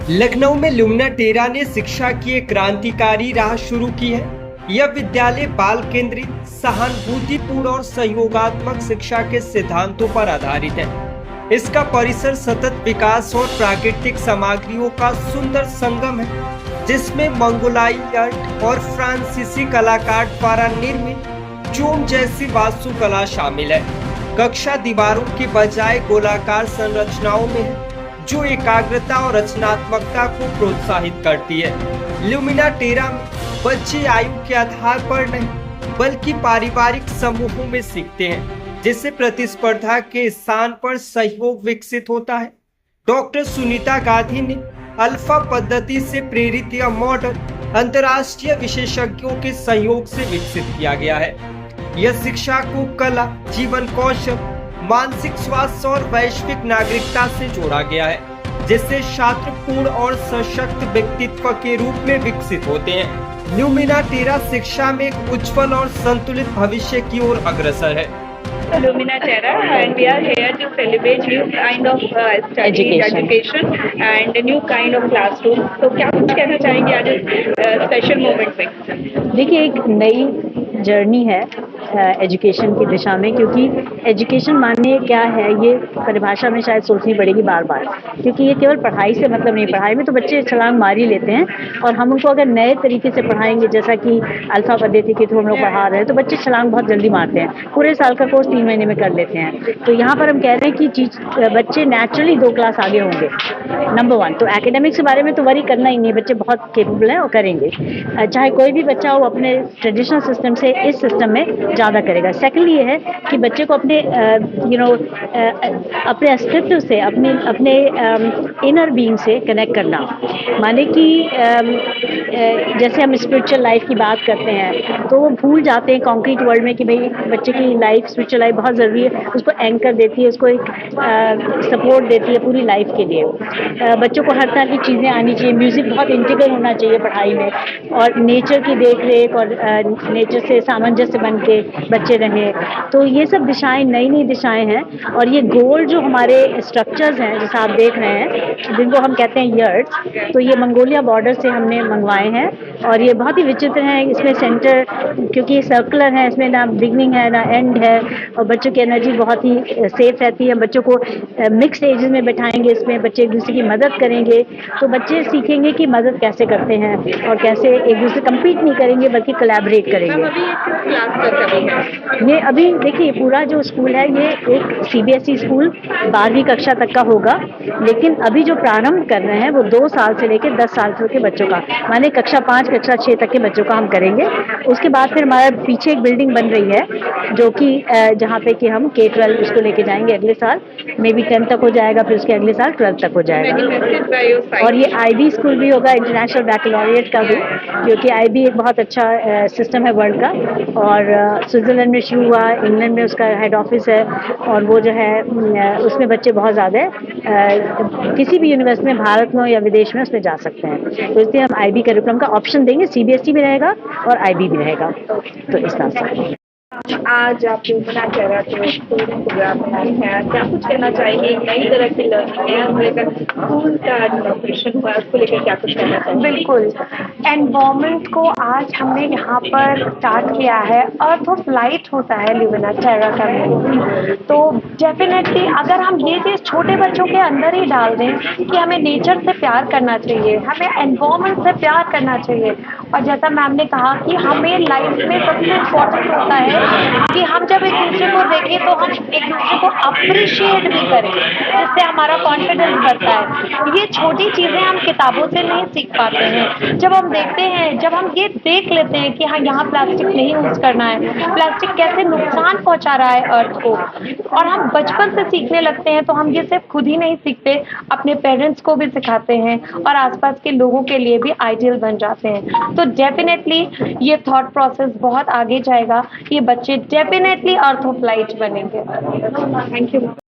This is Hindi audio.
लखनऊ में लुम्ना टेरा ने शिक्षा की एक क्रांतिकारी राह शुरू की है। यह विद्यालय बाल केंद्रित, सहानुभूतिपूर्ण और सहयोगात्मक शिक्षा के सिद्धांतों पर आधारित है। इसका परिसर सतत विकास और प्राकृतिक सामग्रियों का सुंदर संगम है, जिसमें मंगोलाई आर्ट और फ्रांसीसी कलाकार द्वारा निर्मित चोम जैसी वास्तुकला शामिल है। कक्षा दीवारों के बजाय गोलाकार संरचनाओं में है, जो एकाग्रता और रचनात्मकता को प्रोत्साहित करती है। लुमिना टेरा में बच्चे आयु के आधार पर नहीं, बल्कि पारिवारिक समूहों में सीखते हैं, जिससे प्रतिस्पर्धा के स्थान पर सहयोग विकसित होता है। डॉक्टर सुनीता गांधी ने अल्फा पद्धति से प्रेरित यह मॉडल अंतर्राष्ट्रीय विशेषज्ञों के सहयोग से विकसित किया गया है। यह शिक्षा को कला, जीवन कौशल, मानसिक स्वास्थ्य और वैश्विक नागरिकता से जोड़ा गया है, जिससे छात्र पूर्ण और सशक्त व्यक्तित्व के रूप में विकसित होते हैं। लुमिना टेरा शिक्षा में एक उज्जवल और संतुलित भविष्य की ओर अग्रसर है। Lumina Terra, and we are here to celebrate new kind of study education and a new kind of classroom. तो क्या कुछ कहना चाहेंगे आज स्पेशल मोमेंट में? देखिए, एक नई जर्नी है एजुकेशन की दिशा में, क्योंकि एजुकेशन माने क्या है ये परिभाषा में शायद सोचनी पड़ेगी बार बार, क्योंकि ये केवल पढ़ाई से मतलब नहीं। पढ़ाई में तो बच्चे छलांग मार ही लेते हैं, और हम उनको अगर नए तरीके से पढ़ाएंगे, जैसा कि अल्फा पद्धति के थ्रू हम लोग पढ़ा रहे हैं, तो बच्चे छलांग बहुत जल्दी मारते हैं। पूरे साल का कोर्स 3 महीने में कर लेते हैं। तो यहाँ पर हम कह रहे हैं कि बच्चे नेचुरली 2 क्लास आगे होंगे, नंबर 1। तो एकेडमिक्स के बारे में तो वरी करना ही नहीं, बच्चे बहुत केपेबल हैं और करेंगे। चाहे कोई भी बच्चा हो, अपने ट्रेडिशनल सिस्टम से इस सिस्टम में ज़्यादा करेगा। सेकेंडली ये है कि बच्चे को अपने अपने अस्तित्व से, अपने इनर बीइंग से कनेक्ट करना, माने कि जैसे हम स्पिरिचुअल लाइफ की बात करते हैं तो वो भूल जाते हैं कॉन्क्रीट वर्ल्ड में कि भाई बच्चे की लाइफ, स्पिरिचुअल लाइफ बहुत ज़रूरी है, उसको एंकर देती है, उसको एक सपोर्ट देती है पूरी लाइफ के लिए। बच्चों को हर तरह की चीज़ें आनी चाहिए, म्यूज़िक बहुत इंटीग्रल होना चाहिए पढ़ाई में, और नेचर की देख रेख और नेचर से सामंजस्य बन के बच्चे रहें। तो ये सब दिशाएं नई दिशाएं हैं, और ये गोल जो हमारे स्ट्रक्चर्स हैं जैसा आप देख रहे हैं, जिनको हम कहते हैं यर्ड्स, तो ये मंगोलिया बॉर्डर से हमने मंगवाए हैं, और ये बहुत ही विचित्र हैं। इसमें सेंटर, क्योंकि ये सर्कुलर है, इसमें ना बिगनिंग है ना एंड है, और बच्चों की एनर्जी बहुत ही सेफ रहती है। बच्चों को मिक्स एजेस में बैठाएंगे, इसमें बच्चे एक दूसरे की मदद करेंगे, तो बच्चे सीखेंगे कि मदद कैसे करते हैं और कैसे एक दूसरे कम्पीट नहीं करेंगे बल्कि कोलैबोरेट करेंगे। ये अभी देखिए, पूरा जो स्कूल है ये एक सीबीएसई स्कूल 12वीं कक्षा तक का होगा, लेकिन अभी जो प्रारंभ कर रहे हैं वो 2 साल से लेकर 10 साल तक के बच्चों का, माने कक्षा 5 कक्षा 6 तक के बच्चों का हम करेंगे। उसके बाद फिर हमारा पीछे एक बिल्डिंग बन रही है, जो कि जहाँ पे कि हम K-12 उसको लेके जाएंगे अगले साल, मे बी 10 तक हो जाएगा, फिर उसके अगले साल 12 तक हो जाएगा। और ये IB स्कूल भी होगा, इंटरनेशनल बैकलॉरिएट का भी, क्योंकि IB एक बहुत अच्छा सिस्टम है वर्ल्ड का, और स्विट्जरलैंड में शुरू हुआ, इंग्लैंड में उसका हेड ऑफिस है, और वो जो है उसमें बच्चे बहुत ज़्यादा किसी भी यूनिवर्सिटी में, भारत में या विदेश में, उसमें जा सकते हैं। तो इसलिए हम IB करिकुलम का ऑप्शन देंगे, CBSE भी रहेगा और IB भी रहेगा। तो इस तरह से आज आप लुमिना टेरा के प्रोग्राम में आए हैं, क्या कुछ कहना चाहेंगे? नई तरह की लर्निंग है, उसको लेकर स्कूल का इनॉग्रेशन हुआ, उसको लेकर क्या कुछ कहना चाहेंगे? बिल्कुल, एनवायरनमेंट को आज हमने यहाँ पर स्टार्ट किया है। अर्थ ऑफ लाइट होता है लुमिना टेरा का मीनिंग। तो डेफिनेटली अगर हम ये चीज़ छोटे बच्चों के अंदर ही डाल दें कि हमें नेचर से प्यार करना चाहिए, हमें एनवायरनमेंट से प्यार करना चाहिए, और जैसा मैम ने कहा कि हमें लाइफ में सबसे इम्पोर्टेंट होता है कि हम जब एक दूसरे को देखें तो हम एक दूसरे को अप्रिशिएट भी करें, जिससे हमारा कॉन्फिडेंस बढ़ता है। ये छोटी चीज़ें हम किताबों से नहीं सीख पाते हैं। जब हम देखते हैं, जब हम ये देख लेते हैं कि हाँ, यहाँ प्लास्टिक नहीं यूज़ करना है, प्लास्टिक कैसे नुकसान पहुँचा रहा है अर्थ को, और हम बचपन से सीखने लगते हैं, तो हम ये सिर्फ खुद ही नहीं सीखते, अपने पेरेंट्स को भी सिखाते हैं, और आसपास के लोगों के लिए भी आइडियल बन जाते हैं। तो डेफिनेटली ये थॉट प्रोसेस बहुत आगे जाएगा। ये बच्चे डेफिनेटली अर्थ ऑफ लाइट बनेंगे। Thank you.